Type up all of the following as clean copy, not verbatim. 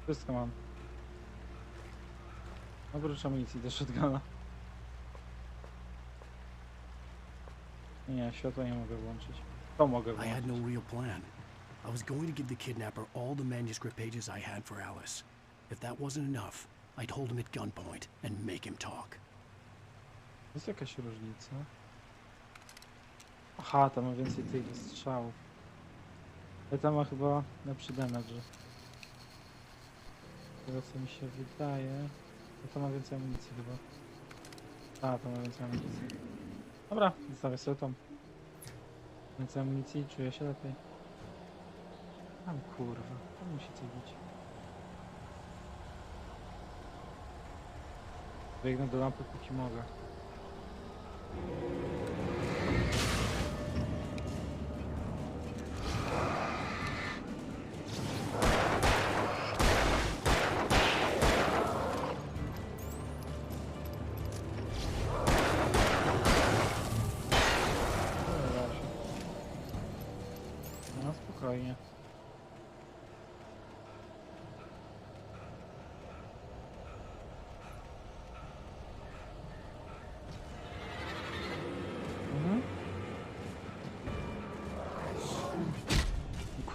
Wszystko mam. Oprócz amunicji do shotguna. Nie, światła nie mogę włączyć. To mogę I had włączyć. no real plan. I was going to give the kidnapper all the manuscript pages I had for Alice. If that wasn't enough, I'd hold him at gunpoint and make him talk. Jest jakaś różnica? Aha, tam ma więcej tych strzałów. Ale tam ma chyba lepszy damage. Z tego co mi się wydaje. To tam ma więcej amunicji chyba. A, to ma więcej amunicji. Dobra, zostawię sobie tą. Więcej amunicji, czuję się lepiej. Tam kurwa, tam musi coś być. Biegnę do lampy póki mogę. No spokojnie. Mhm.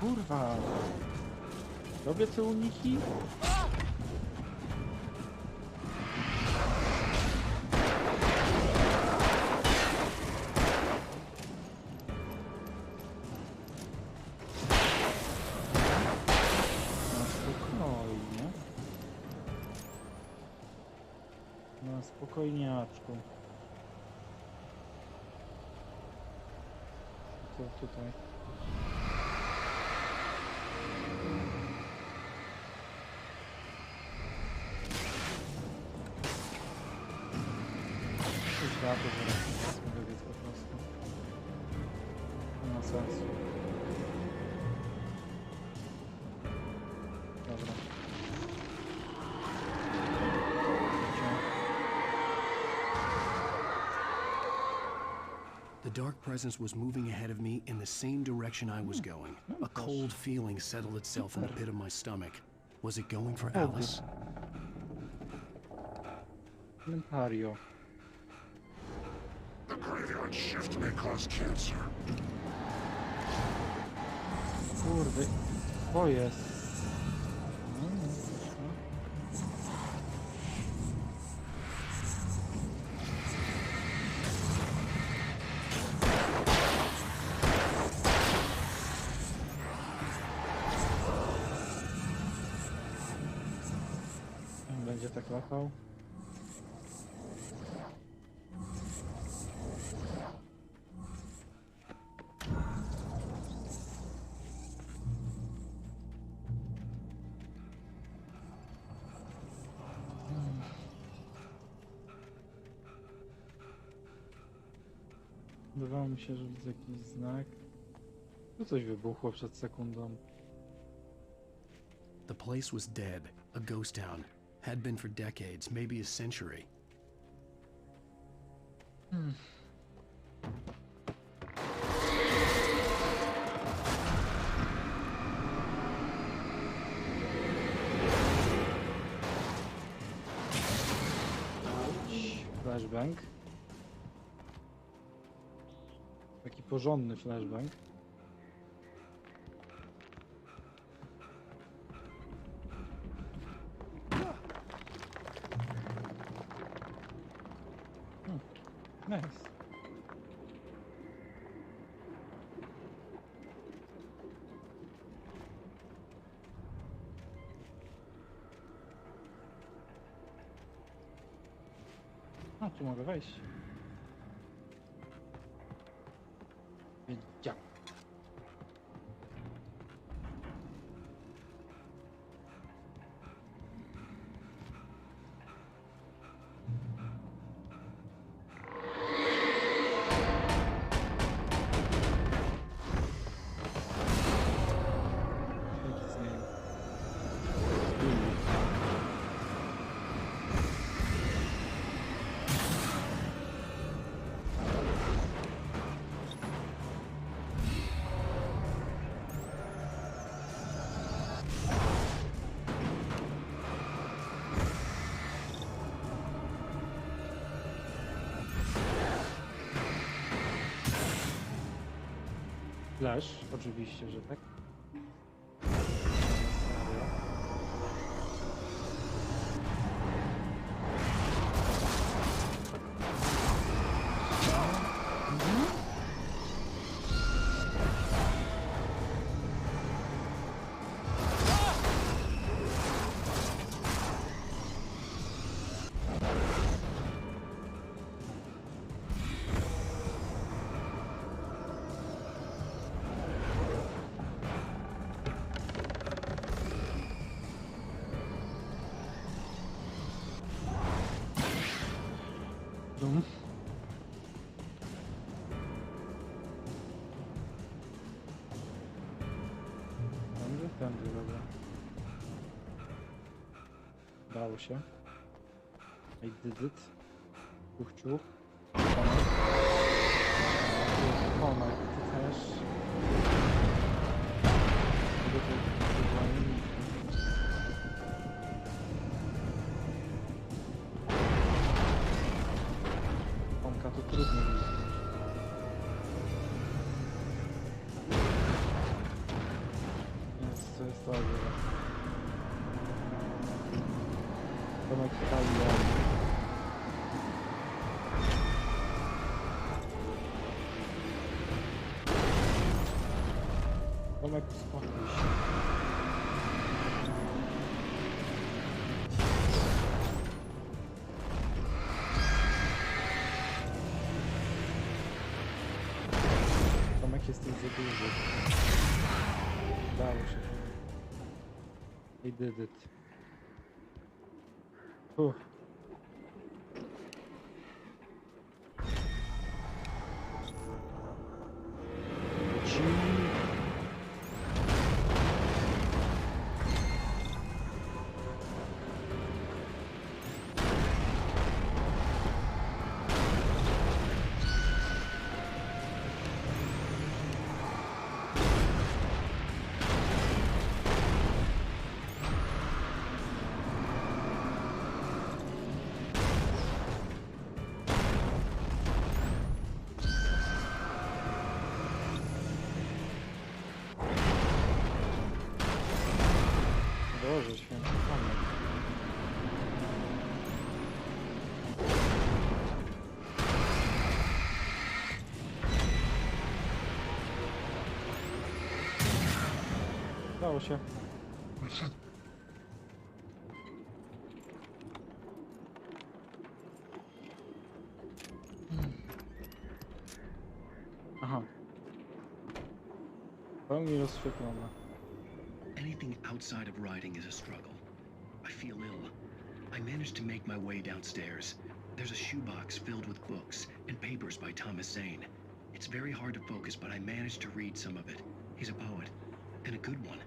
Kurwa. Robię te uniki? Na spokojniaczku. Co tutaj? Światło zaraz mogę wiedzieć po prostu. Nie ma sensu. Dobra. The dark presence was moving ahead of me in the same direction I was going. A cold feeling settled itself in the pit of my stomach. Was it going for Alice? Komentario. The graveyard shift may cause cancer. Kurde, to jest. Będzie tak latał. Wydawało mi się, że widzę jakiś znak. Tu coś wybuchło przed sekundą. The place was dead, a ghost town. Had been for decades, maybe a century. Flashbang. Taki porządny flashbang. Nice. A, tu mogę wejść. Wiedział. Flash, oczywiście, że tak. Serio. Dum. Tędy, dobra. Dało się. I did it. Ciuch, ciuch. Tomek, ty też. Tomka to trudno widzieć. Jest, to jest to, że... Tomek fajnie. Tomek, uspokój się. Tomek, jesteś za duży. Dało się. I did it. Boże święty, Tomek. Dało się. Aha. Pełni rozświetlona. Anything outside of writing is a struggle. I feel ill. I managed to make my way downstairs. There's a shoebox filled with books and papers by Thomas Zane. It's very hard to focus, but I managed to read some of it. He's a poet, and a good one.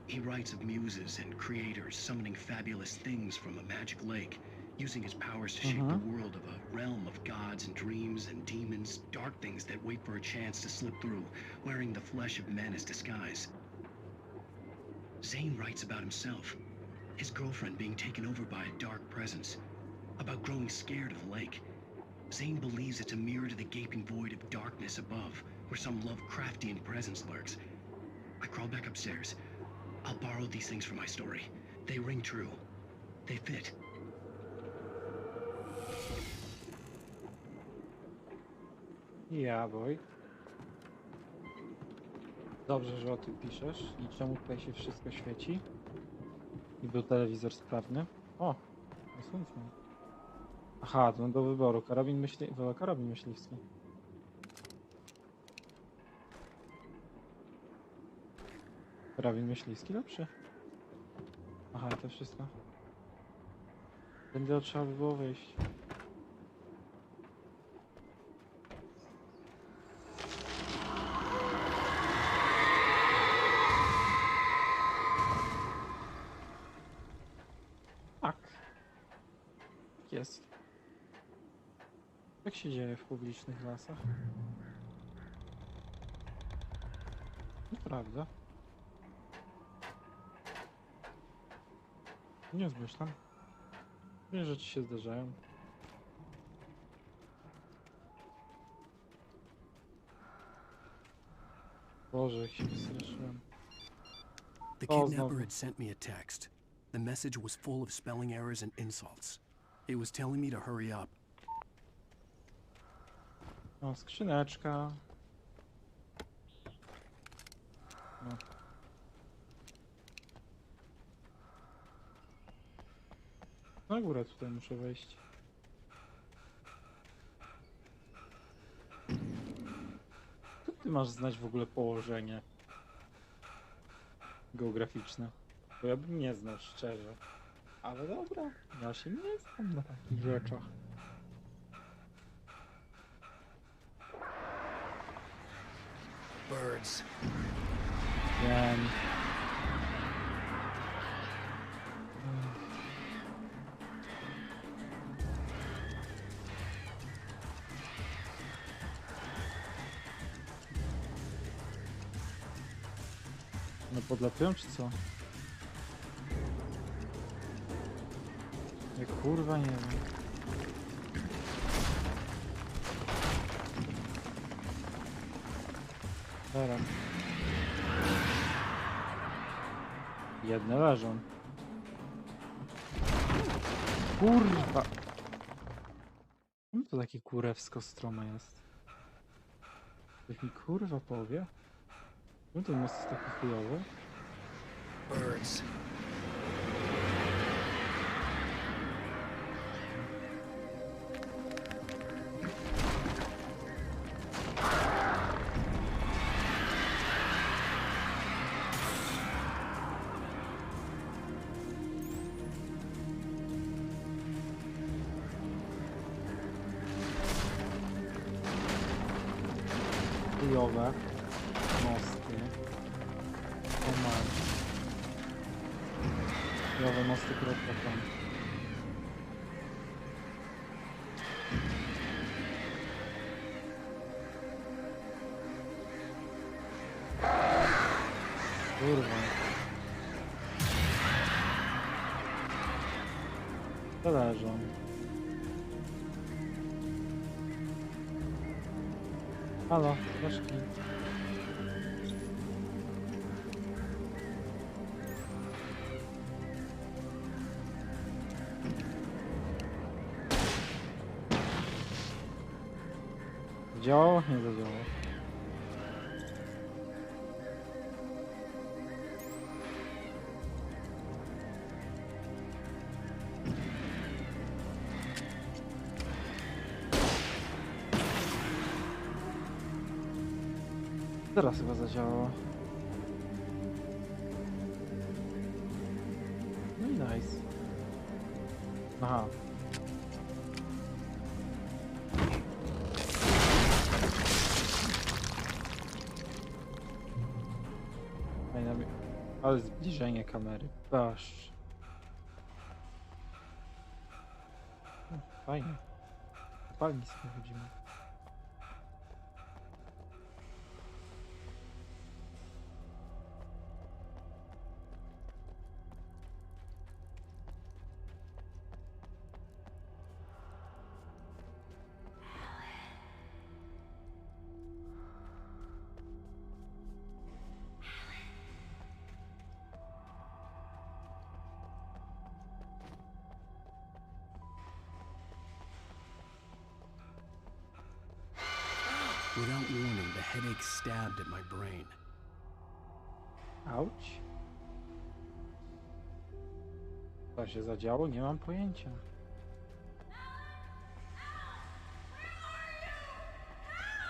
He writes of muses and creators summoning fabulous things from a magic lake, using his powers to shape the world of a realm of gods and dreams and demons, dark things that wait for a chance to slip through, wearing the flesh of men as disguise. Zane writes about himself, his girlfriend being taken over by a dark presence, about growing scared of the lake. Zane believes it's a mirror to the gaping void of darkness above, where some Lovecraftian presence lurks. I crawl back upstairs. I'll borrow these things for my story. They ring true. They fit. Ja, boj. Dobrze, że o tym piszesz. I czemu tutaj się wszystko świeci? I był telewizor sprawny. O! Słusznie. Aha, to do wyboru. Karabin myśliwski. Karabin myśliwski lepszy. Aha, to wszystko. Tędy trzeba by było wyjść. Tak. Jest. Jak się dzieje w publicznych lasach? Nieprawda. Nie zmyślam. Wiesz, że ci się zdarzają. Boże, jak się wystraszyłem. The Oh, kidnapper no. had sent me a text. The message was full of spelling errors and insults. It was telling me to hurry up. O, skrzyneczka. No. Na górę tutaj muszę wejść. Co ty masz znać w ogóle położenie geograficzne? Bo ja bym nie znał, szczerze. Ale dobra, ja się nie znam na takich rzeczach. Birds. Wiem. No podlatują czy co? Ja kurwa nie wiem. Teraz. Jedne leżą. Kurwa! Czemu to takie kurewsko strome jest? Ktoś mi kurwa powie? Czemu ten most jest taki chujowy? Birds. Chujowe mosty. O man. Chujowe mosty.com. Kurwa. To leżą. Halo, flaszki. Zadziałało? Nie zadziałało. Teraz chyba zadziałało. No i nice. Aha. Fajne, ale zbliżenie kamery. Basz. Fajnie. Palni sobie chodzimy. Without warning, the headache stabbed at my brain. Auć. Co się zadziało? Nie mam pojęcia.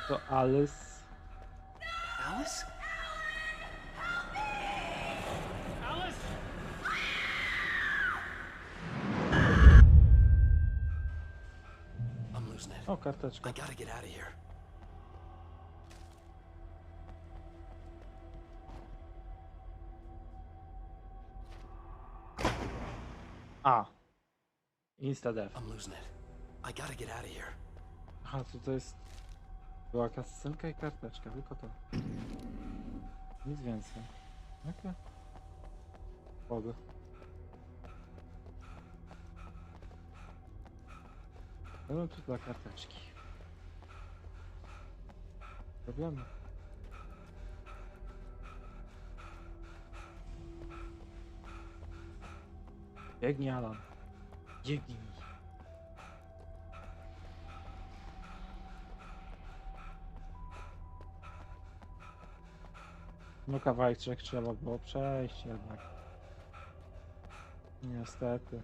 To Alice. Alice? I'm losing it. O, karteczka. I gotta get out of here. A. Insta-dev. I'm losing it. I gotta get out of here. Aha, to jest... Była kascenka i karteczka, tylko to. Nic więcej. Okej. Mogę. Będą tu dla karteczki. Problemy. Biegnij, Alan. Biegnij. No kawałeczek trzeba było przejść jednak. Niestety.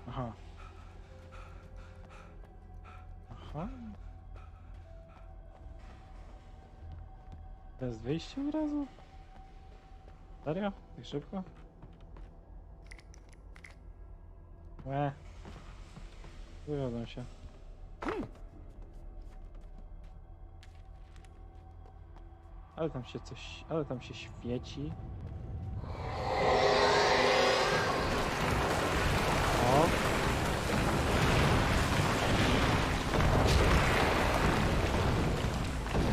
Aha. Aha. To jest wyjście od razu? Serio? Tak szybko? Wywiodą się. Ale tam się świeci. O.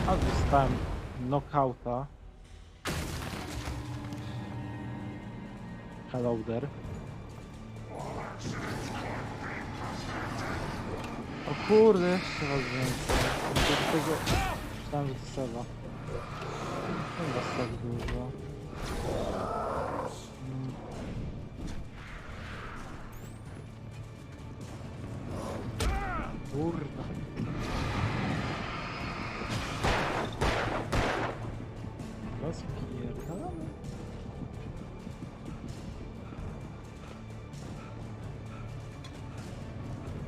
A dostałem knockouta. Hello there. O kurde, jeszcze raz więcej. Do tego... Myślałem, że to Seba. Chyba tak dużo. Kurwa. Rozpierdalamy.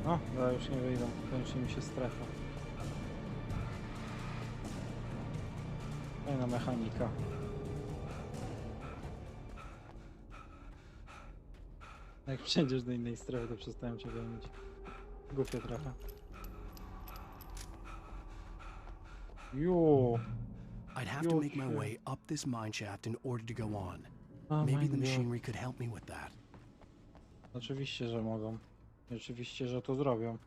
No, ja już nie wyjdę. Kończy mi się strefa. Fajna mechanika. Jak przejdziesz do innej strefy, to przestałem cię gonić. Głupie trochę. Jo. I'd have to make my way up this mine shaft in order to go on. Maybe the machinery could help me with that. Oczywiście, że mogą. I oczywiście, że to zrobią.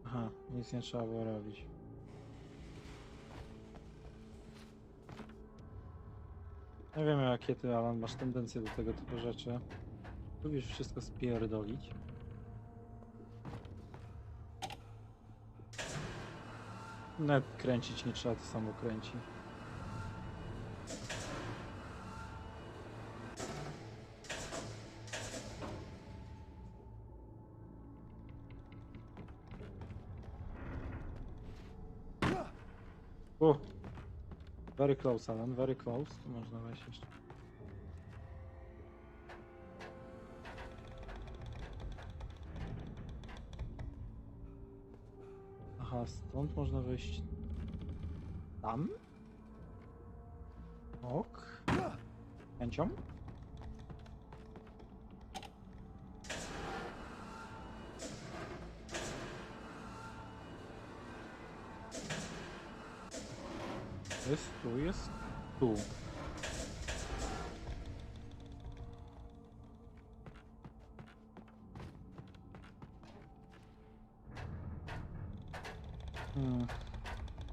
Aha, nic nie trzeba było robić. Nie wiem, jakie ty, Alan, masz tendencję do tego typu rzeczy. Lubisz wszystko spierdolić. Nawet kręcić nie trzeba, to samo kręci. Very close, Alan, very close. Tu można wejść jeszcze. Aha, stąd można wejść tam? Ok. Chęcią? Jest tu, jest tu.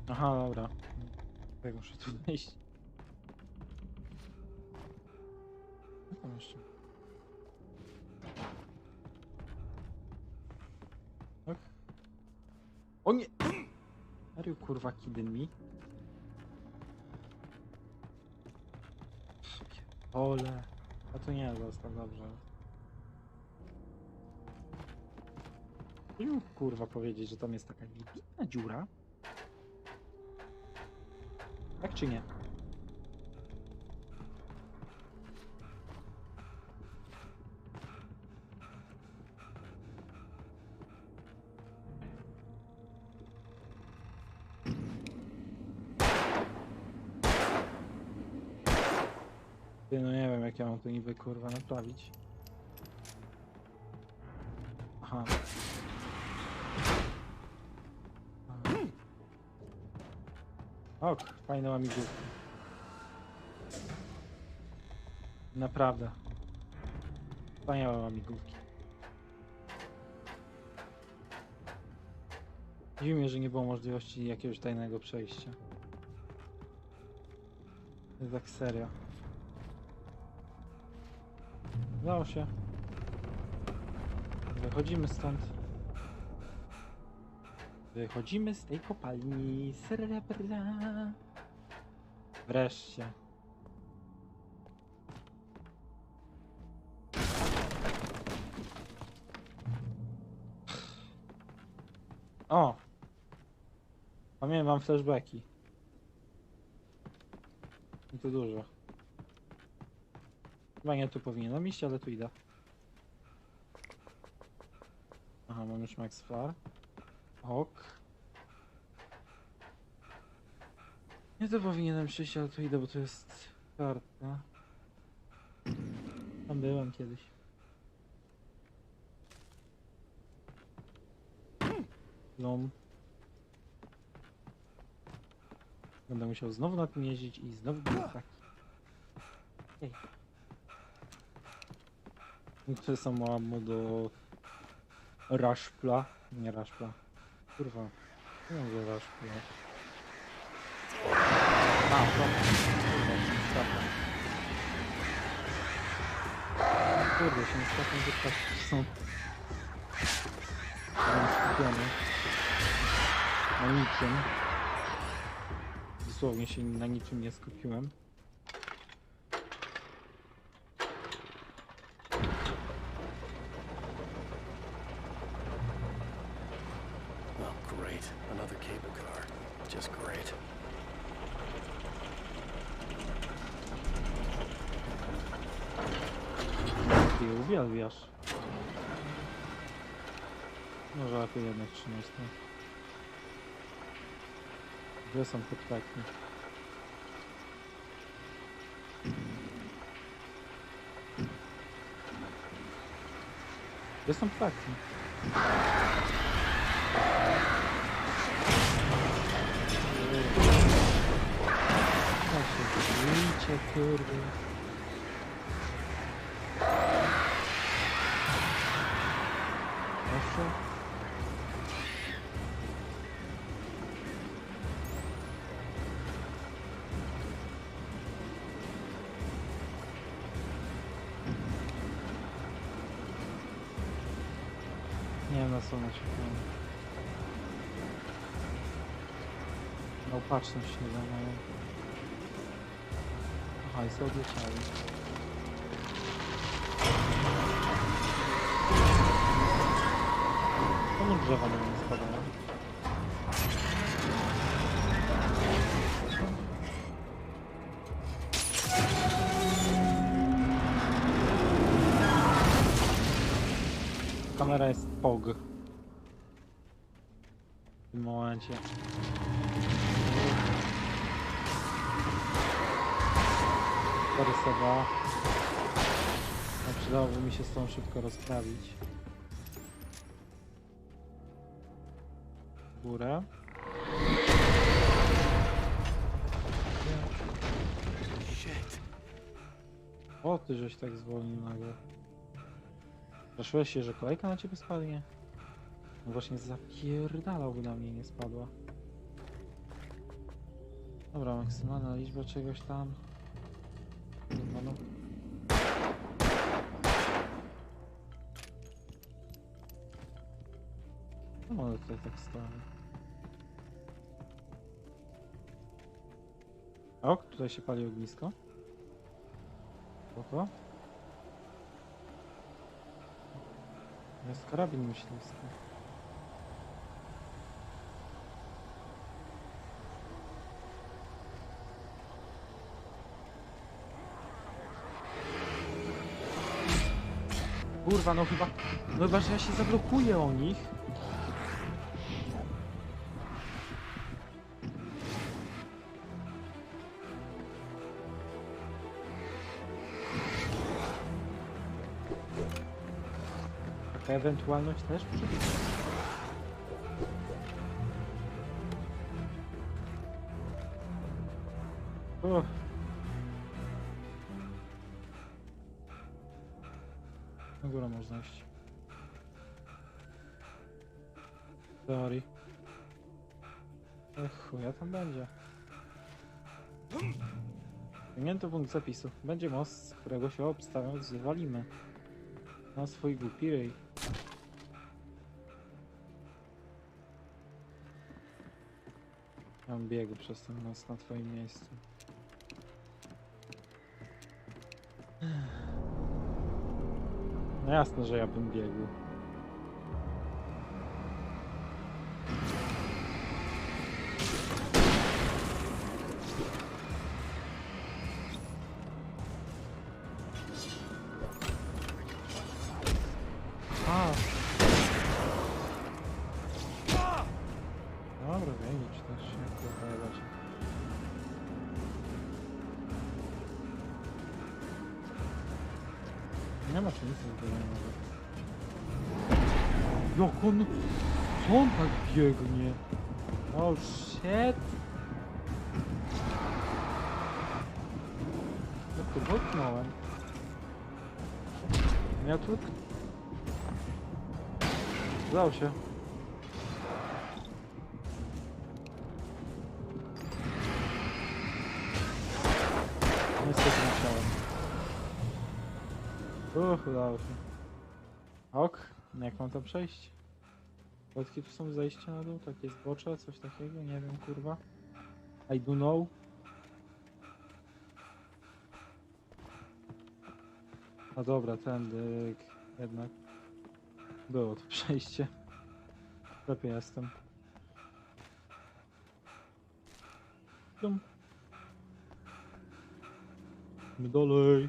Aha, dobra. Jak muszę tu wejść? Co tam jeszcze? Tak? O nie! Are you kurwa kidding me? Ole. A to nie został, dobrze. Nie mógł kurwa powiedzieć, że tam jest taka niebitna dziura. Tak czy nie? No nie wiem, jak ja mam to niby kurwa naprawić. Aha. Ok, fajne łamigłówki. Naprawdę. Wspaniałe łamigłówki. Dziwi mnie, że nie było możliwości jakiegoś tajnego przejścia. To jest tak serio. Udało się. Wychodzimy stąd. Wychodzimy z tej kopalni. Srebrna. Wreszcie. O! Pamiętam, mam flashbacki. I to dużo. Chyba nie tu powinienem iść, ale tu idę. Aha, mam już max flar. Ok. Nie tu powinienem przyjść, ale tu idę, bo to jest karta. Tam byłem kiedyś. Lom. Będę musiał znowu na tym jeździć i znowu będzie taki. Ej. Które są mu do raszpla. Nie raszpla. Kurwa. Nie mówię raszpla. A, to. Kurde, się nie skapam, że tak są. Skupiony. Na niczym. Dosłownie się na niczym nie skupiłem. Oh, great. Another cable car. Just great. Ty je uwielbiasz. Może lepiej jednak trzymać to. Gdzie są te ptaki? Gdzie są ptaki? Jak się zblicie, kurde. Proszę. Nie wiem, na co one czekają. Na upatrzność nie zamają. Aha, i sobie odleciały. Czemu drzewa na mnie spadają? Kamera jest pog. W tym momencie. Zarysowa. No, przydałoby mi się z tą szybko rozprawić. W górę. Shit. O, ty żeś tak zwolnił nagle. Zaszyłeś się, że kolejka na ciebie spadnie? No właśnie zapierdalałby na mnie, nie spadła. Dobra, maksymalna liczba czegoś tam. Kurwa, no. No ale tutaj tak stoi. Ok, tutaj się pali ognisko. Spoko. Jest karabin myśliwski. Kurwa, no chyba, że ja się zablokuję o nich. Taka ewentualność też przewidziana. Na górę można iść. W teorii. Ech, chuja tam będzie. Wymienięto punkt zapisu. Będzie most, z którego się obstawiając zwalimy. Na swój głupi ryj. Mam biegu przez ten nos na twoim miejscu. No jasne, że ja bym biegł. A. Dobra, wiem, czy też się pojawiać. Nie ma czy nic zrobionego. Jak on... Co on tak biegnie? Oh shit! Jak to dotknąłem? Ja tu... Zdał się. Niestety musiałem. Udało się. Ok, jak mam tam przejść? Plotki tu są zejścia na dół, takie zbocze, coś takiego, nie wiem kurwa. I do know. No dobra, tędy jednak było to przejście. Lepiej jestem. Dum. Dalej.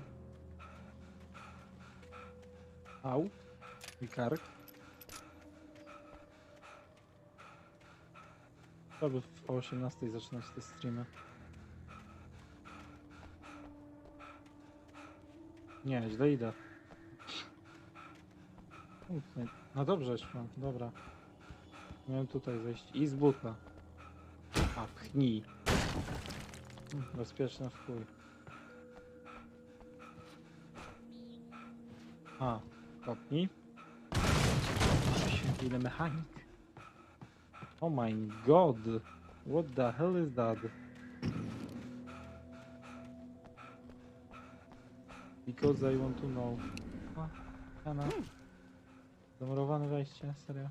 Au. I kark. Trzeba o 18 zaczynać te streamy. Nie, źle idę. No dobrze, szłam, dobra. Miałem tutaj zejść i z buta. A, pchnij. Bezpieczne w chuj. A, kopnij. Ile mechanik. Oh my god. What the hell is that? Because I want to know. A, zamurowane wejście, serio.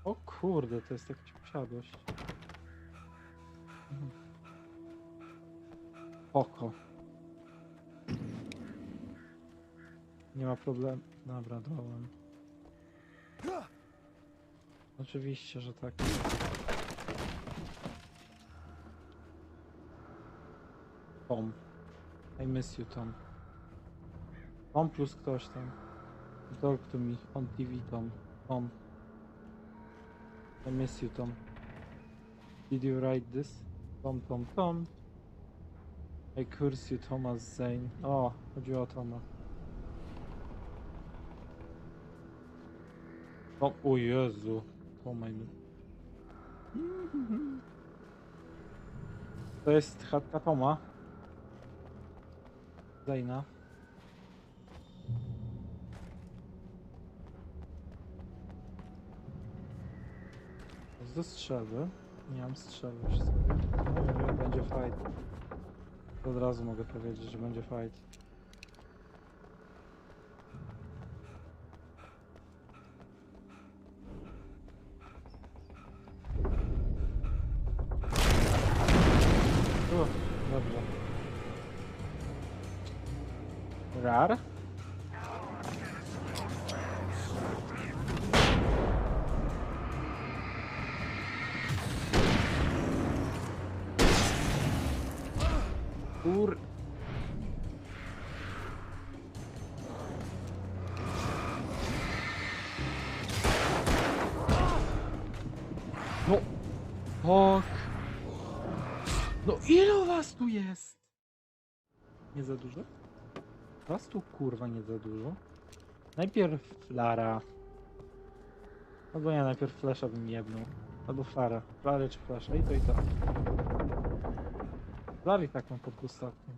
O kurde, to jest jakaś posiadłość. Oko. Nie ma problemu. Dobra, dołem. Oczywiście, że tak. Tom. I miss you, Tom. Tom plus ktoś tam. Talk to me on TV, Tom. Tom. I miss you, Tom. Did you write this? Tom, Tom, Tom. I curse you, Thomas Zane. O, chodziło o Toma. O, o Jezu. Tomaj. To jest chatka Toma. Zaina. Do strzelby. Nie mam strzelby przy sobie. No, będzie fight. Od razu mogę powiedzieć, że będzie fight. Dobrze. Rar? Kur... No! Tak! No ile was tu jest? Nie za dużo? Was tu kurwa nie za dużo? Najpierw Lara. Albo ja najpierw Flasha bym jebnął. Albo Flara. Flary czy Flasha? I to i to. Flary tak mam pod ostatnim.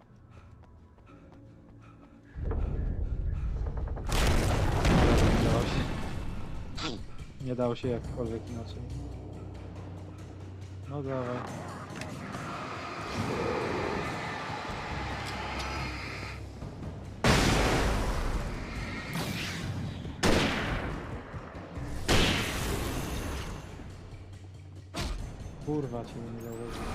Nie dało się. Nie dało się jakkolwiek inaczej. No dawaj. Kurwa, cię nie zauważyłem.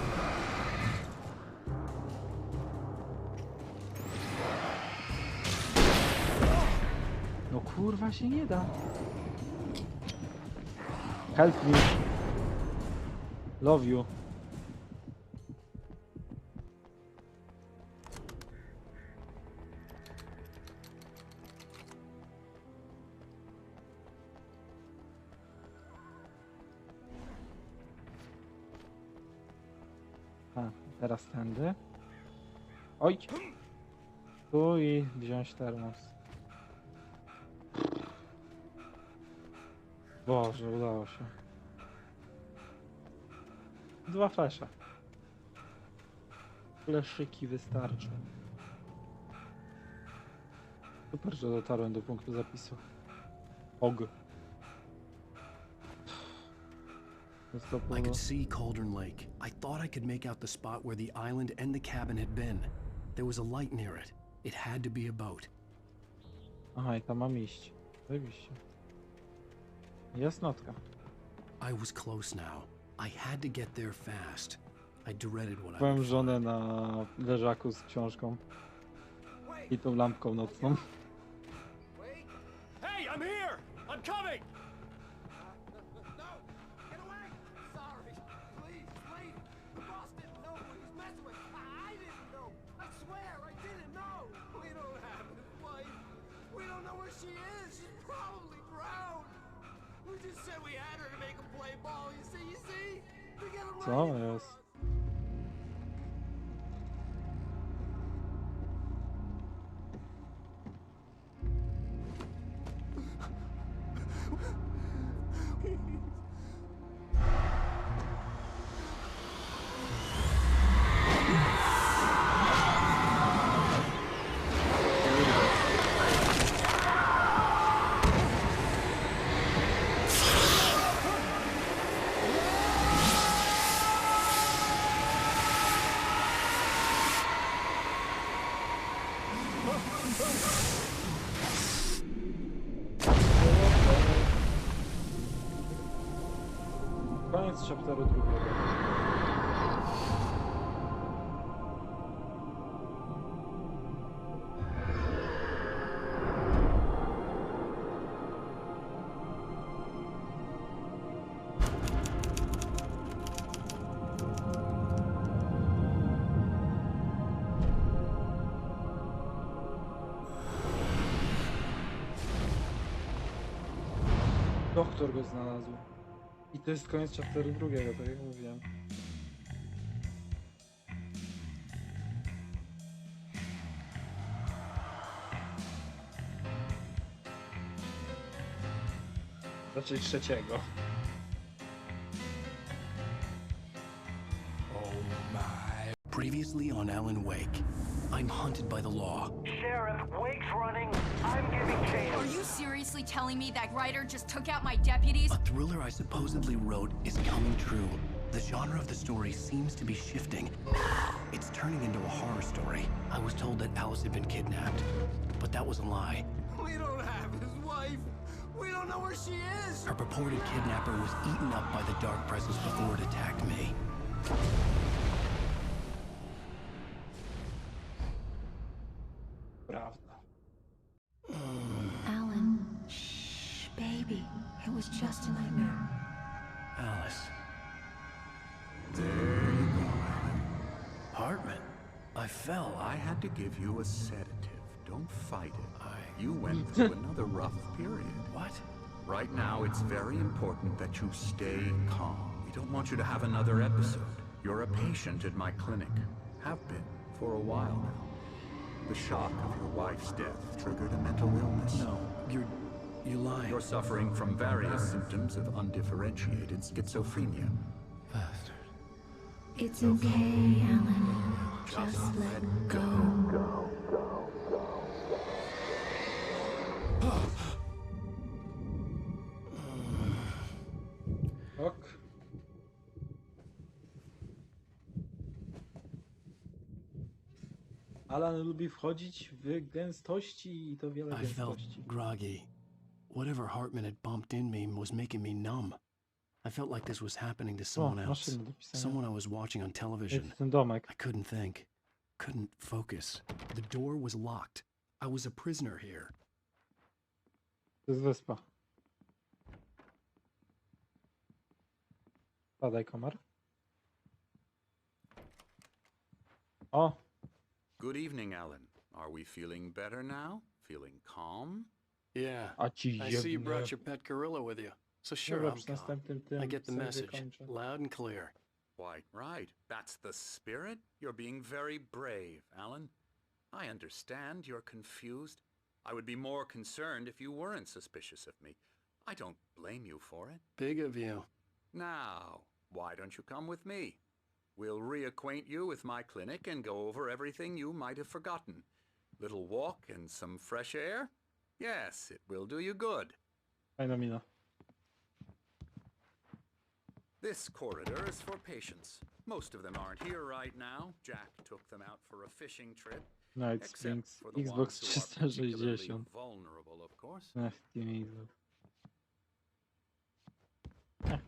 No kurwa się nie da. Help me. Love you. A, teraz tędy. Oj! Tu i wziąć termos. Boże, udało się. 2 flesze. Fleszyki wystarczą. Super, że dotarłem do punktu zapisu. Og. I could see Cauldron Lake. I thought I could make out the spot where the island and the cabin had been. There was a light near it. It had to be a boat. Aha, i tam mam iść. Zajebiście. Jest notka. I was close now. I had to get there fast. I dreaded what I Byłem would żonę na leżaku z książką i tą lampką nocną. Hey, I'm here! I'm coming! No! Get away! Sorry! Please, please! The boss didn't know who he was messing with! I didn't know! I swear, I didn't know! We don't have his wife! We don't know where she is! She's probably drowned! We just said we had her to make him play ball, you see? To get him Co jest? Koniec chapteru 2. Doktor go znalazł. I to jest koniec chapteru 2, tak jak mówiłem. Raczej 3. Previously on Alan Wake, I'm hunted by the law. Sheriff, Wake's running. I'm giving chase. Are you seriously telling me that writer just took out my deputies? A thriller I supposedly wrote is coming true. The genre of the story seems to be shifting. It's turning into a horror story. I was told that Alice had been kidnapped, but that was a lie. We don't have his wife! We don't know where she is! Her purported kidnapper was eaten up by the dark presence before it attacked me. Prawda. Alan, shh, baby. It was just a nightmare. Alice. There you go, Alan. Hartman. I fell. I had to give you a sedative. Don't fight it. You went through another rough period. What? Right now, it's very important that you stay calm. We don't want you to have another episode. You're a patient at my clinic. Have been for a while now. The shock of your wife's death triggered a mental illness. No, you're lying. You're suffering from various symptoms of undifferentiated schizophrenia. Bastard. It's okay, Alan. Just let go. Ok. Alan lubi wchodzić w gęstości i to wiele I felt gęstości. groggy. Whatever Hartman had bumped in me was making me numb. I felt like this was happening to someone else. maszyny do pisania. Someone I was watching on television. Jest ten domek. I couldn't think. Couldn't focus. The door was locked. I was a prisoner here. To jest wyspa. Padaj, komar. O! Good evening, Alan. Are we feeling better now? Feeling calm? Yeah. A ci I see you ziemne. brought your pet gorilla with you. So sure, Dobra, I'm przy calm. następnym I tym get the sobie message. kończę. Loud and clear. Why, right. That's the spirit. You're being very brave, Alan. I understand you're confused. I would be more concerned if you weren't suspicious of me. I don't blame you for it. Big of you. Now, why don't you come with me? We'll reacquaint you with my clinic and go over everything you might have forgotten. Little walk and some fresh air? Yes, it will do you good. Fajna mina. This corridor is for patients. Most of them aren't here right now. Jack took them out for a fishing trip. Night Except Springs, for the Xbox ones who are particularly 360. vulnerable, of course. Team Xbox.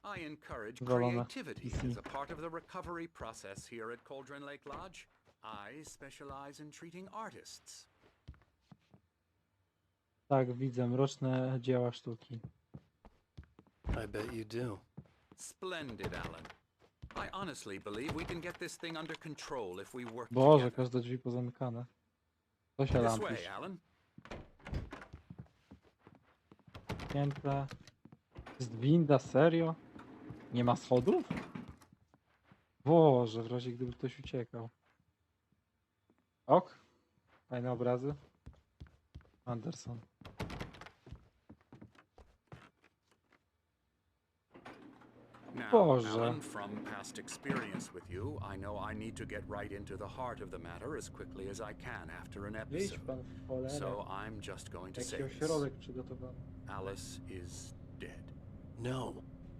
I encourage Wywalone. creativity PC. as a part of the recovery process here at Cauldron Lake Lodge. I specialize in treating artists. Tak, widzę. Mroczne dzieła sztuki. I bet you do. Splendid, Alan. I honestly believe we can get this thing under control if we work Boże, together. każde drzwi pozamykane. To się This lampisz. way, Alan. Piękna. Jest winda, serio? Nie ma schodów? Boże, w razie gdyby ktoś uciekał. Ok. Fajne obrazy. Anderson. Now, Boże. Alan, from past experience with you, I know I need to get right into the heart of the matter as quickly as I can after an Wyjdź episode. pan w cholerę. So I'm just going to say Jaki this. ośrodek przygotowany. Alice is dead. No.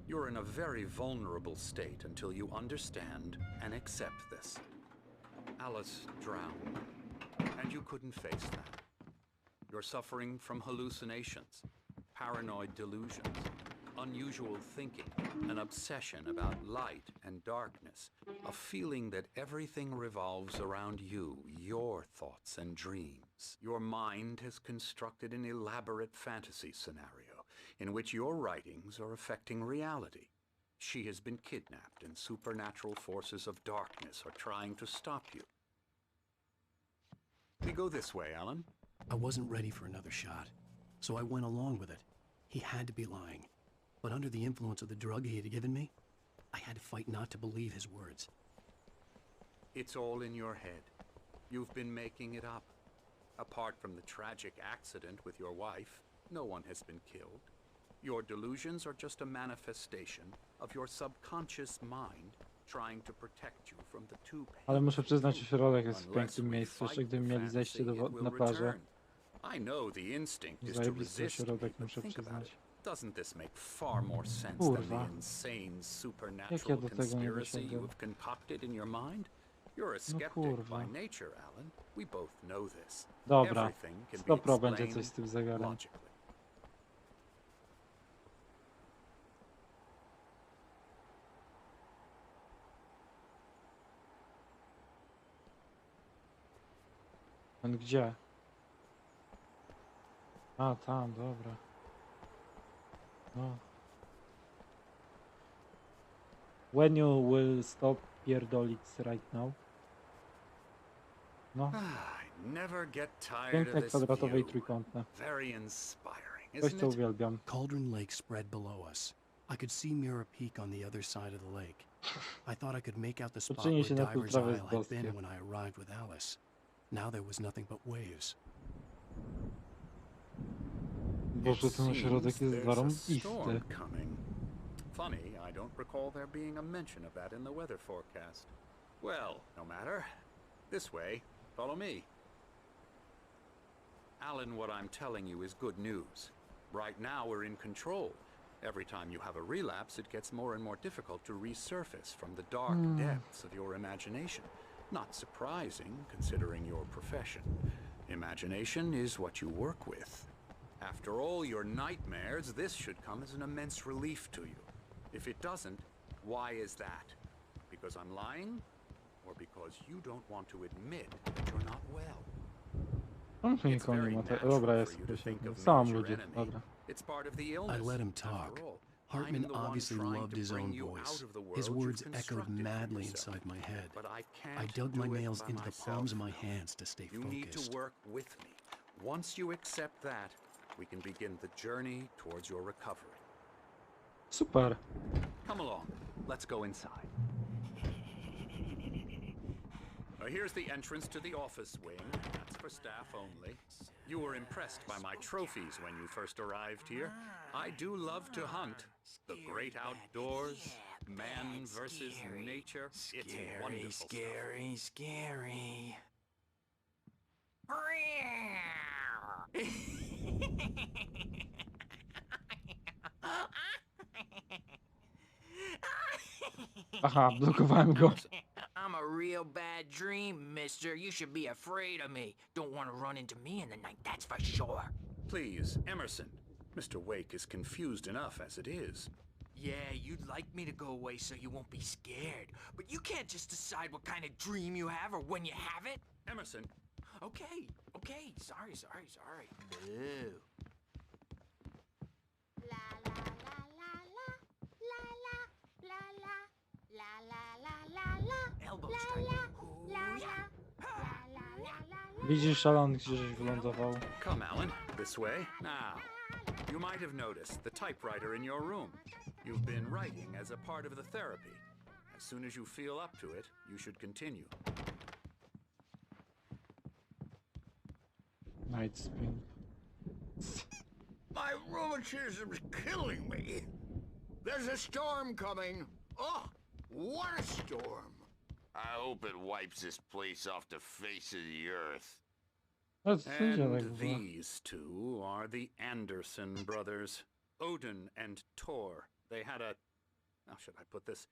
You're in a very vulnerable state until you understand and accept this. Alice drowned, and you couldn't face that. You're suffering from hallucinations, paranoid delusions, unusual thinking, an obsession about light and darkness, a feeling that everything revolves around you, your thoughts and dreams. Your mind has constructed an elaborate fantasy scenario in which your writings are affecting reality. She has been kidnapped, and supernatural forces of darkness are trying to stop you. We go this way, Alan. I wasn't ready for another shot, so I went along with it. He had to be lying. But under the influence of the drug he had given me, I had to fight not to believe his words. It's all in your head. You've been making it up. Apart from the tragic accident with your wife, no one has been killed. Your delusions are just a manifestation of your subconscious mind trying to protect you from the too Ale muszę przyznać, że środek jest w Unless pięknym we miejscu. Jeszcze fight gdyby the mieli zejście fantasy, it will na plażę. return. I know the instinct is to Zajebisty resist me, środek, but muszę think about przyznać. it. Doesn't this make far more sense than Kurwa. the insane Jak ja supernatural do tego nie conspiracy doszedłem? you've concocted in your mind? You're a skeptic kurwa. by nature, Alan. We both know this. Dobra, Everything can be 100% będzie coś explained z tym zegarem. logically. On gdzie? A, tam, dobra. No. When you will stop pierdolić right now? No. I never get tired Piękne of this kwadratowe i view. trójkątne. Very inspiring, Coś, isn't co it? uwielbiam. Cauldron Lake spread below us. I could see Mirror Peak on the other side of the lake. I thought I could make out the spot Poczynię where się na pół Diver's trawy Isle z had boskie. been when I arrived with Alice. Now there was nothing but waves. Boże, It ten ośrodek seems jest there's a zarąbisty. storm coming. Funny, I don't recall there being a mention of that in the weather forecast. Well, no matter. This way. Follow me. Alan, what I'm telling you is good news. Right now we're in control. Every time you have a relapse, it gets more and more difficult to resurface from the dark depths of your imagination. Not surprising, considering your profession. Imagination is what you work with. After all your nightmares, this should come as an immense relief to you. If it doesn't, why is that? Because I'm lying? Or because you don't want to admit that you're not well? On tu It's nikogo nie very ma. natural Dobra, for jest you to think świetnie. of me Sam as your ludzie. enemy. Dobra. It's part of the illness. I let him After talk. all, Hartman I'm the one obviously trying loved to his bring own you voice. out of the His world words you've echoed constructed for madly yourself. inside my head. But I can't I dug my do it nails by into the myself. palms of my hands to stay You need to focused. work with me. Once you accept that, we can begin the journey towards your recovery. Super. Come along. Let's go inside. Here's the entrance to the office wing. That's for staff only. You were impressed by my trophies when you first arrived here. I do love to hunt. The great outdoors, man versus nature. It's wonderful stuff. Scary. Aha, blokowałem go. I'm a real bad dream, mister. You should be afraid of me. Don't want to run into me in the night, that's for sure. Please, Emerson. Mr. Wake is confused enough as it is. Yeah, you'd like me to go away so you won't be scared. But you can't just decide what kind of dream you have or when you have it. Emerson, Okay. Sorry. Boo. Elbow strike. Widzisz, Alan, gdzieś wylądował. come, Alan. This way. Now, you might have noticed the typewriter in your room. You've been writing as a part of the therapy. As soon as you feel up to it, you should continue. Night Spring. My rheumatism's killing me. There's a storm coming. Oh, what a storm. I hope it wipes this place off the face of the earth. Ale co się dzieje w And ogóle? these two are the Anderson brothers, Odin and Thor. They had a, how should I put this?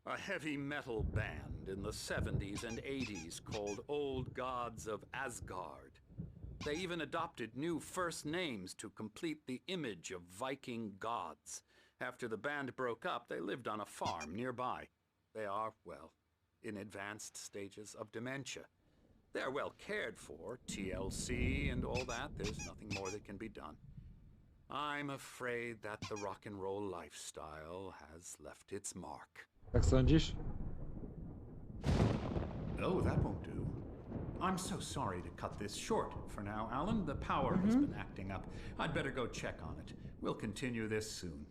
A heavy metal band in the 70s and 80s called Old Gods of Asgard. They even adopted new first names to complete the image of Viking gods. After the band broke up, they lived on a farm nearby. They are, well, in advanced stages of dementia. They're well cared for, TLC and all that. There's nothing more that can be done. I'm afraid that the rock and roll lifestyle has left its mark. Jak sądzisz? Oh, that won't do. I'm so sorry to cut this short for now, Alan. The power has been acting up. I'd better go check on it. We'll continue this soon.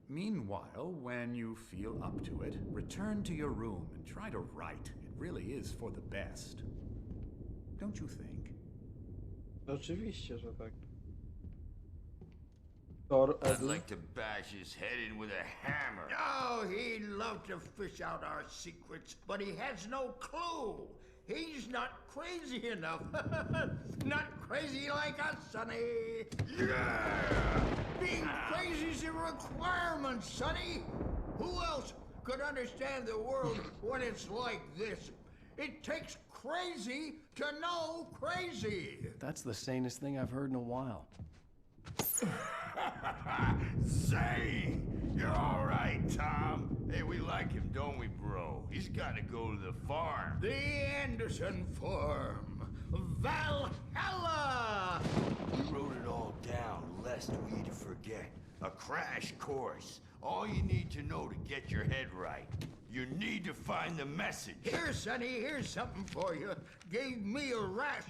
Meanwhile, when you feel up to it, return to your room and try to write. It really is for the best. Don't you think? Oczywiście, że tak. Thor, I'd Odin. like to bash his head in with a hammer. Oh, he'd love to fish out our secrets, but he has no clue. He's not crazy enough. Not crazy like us, Sonny. Yeah! Being crazy's a requirement, Sonny. Who else could understand the world when it's like this? It takes crazy to know crazy. That's the sanest thing I've heard in a while. Say, you're all right, Tom. Hey, we like him, don't we, bro? He's got to go to the farm. The Anderson Farm. Valhalla! We wrote it all down, lest we forget. A crash course. All you need to know to get your head right. You need to find the message. Here, Sonny, here's something for you. Gave me a rash,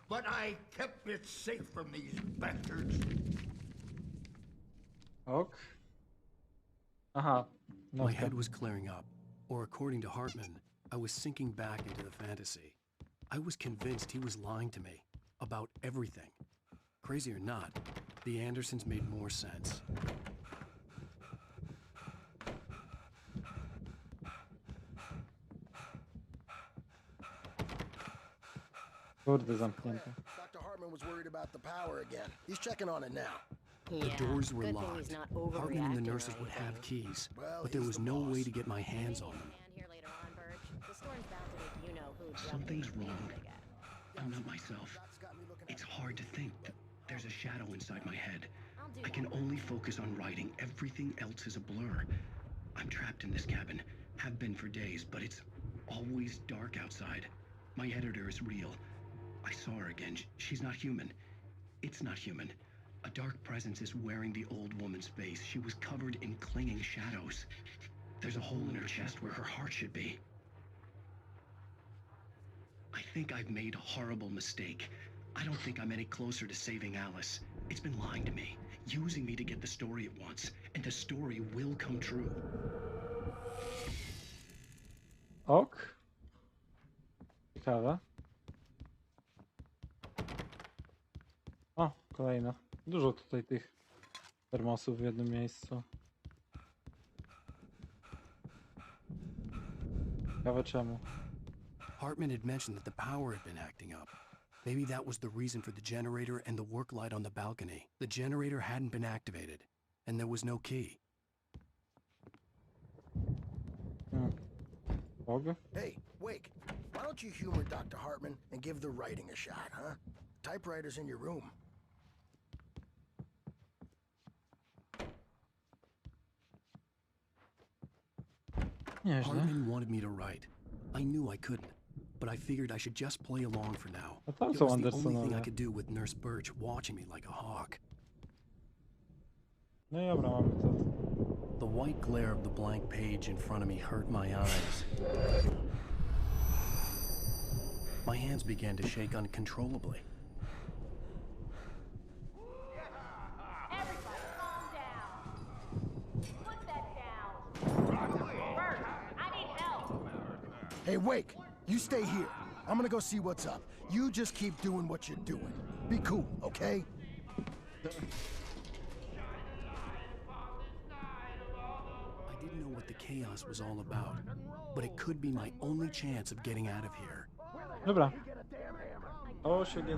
but I kept it safe from these bastards. Ok. Aha. No My to. head was clearing up, or according to Hartman, I was sinking back into the fantasy. I was convinced he was lying to me about everything. Crazy or not, the Andersons made more sense. Kurde, zamknięte. Dr. Hartman was worried about the power again. He's checking on it now. The doors were good thing locked. he's not Hartman and the overreacting or nurses would have anything. keys, Well, but there he's was the no boss. way to get my hands on them. Stand here later on, Birch. The storm's bound to make you know who drunk Something's and wrong. they get. I'm not myself. It's hard to think. There's a shadow inside my head. I'll I can only focus on writing. Everything else is a blur. I'm trapped in this cabin. Have been for days, but it's always dark outside. My editor is real. I saw her again. She's not human. It's not human. A dark presence is wearing the old woman's face. She was covered in clinging shadows. There's a hole in her chest where her heart should be. I think I've made a horrible mistake. I don't think I'm any closer to saving Alice. It's been lying to me, using me to get the story it wants, and the story will come true. Ok. Ciekawe. O, kolejna. Dużo tutaj tych termosów w jednym miejscu. Ciekawe czemu. Hartman had mentioned that the power had been acting up. Maybe that was the reason for the generator and the work light on the balcony. The generator hadn't been activated, and there was no key. Mogę? Hey, Wake, why don't you humor Dr. Hartman and give the writing a shot, huh? Typewriter's in your room. Nieźle. Hartman wanted me to write. I knew I couldn't, but I figured I should just play along for now. A tam It są was the only thing I Andersonowe. could do with Nurse Birch watching me like a hawk. No i dobra, mamy to. The white glare of the blank page in front of me hurt my eyes. My hands began to shake uncontrollably. Everybody calm down. Put that down. Bert, I need help. Hey, Wake, you stay here. I'm gonna go see what's up. You just keep doing what you're doing. Be cool, okay? I didn't know what the chaos was all about, but it could be my only chance of getting out of here. Dobra. O, się nie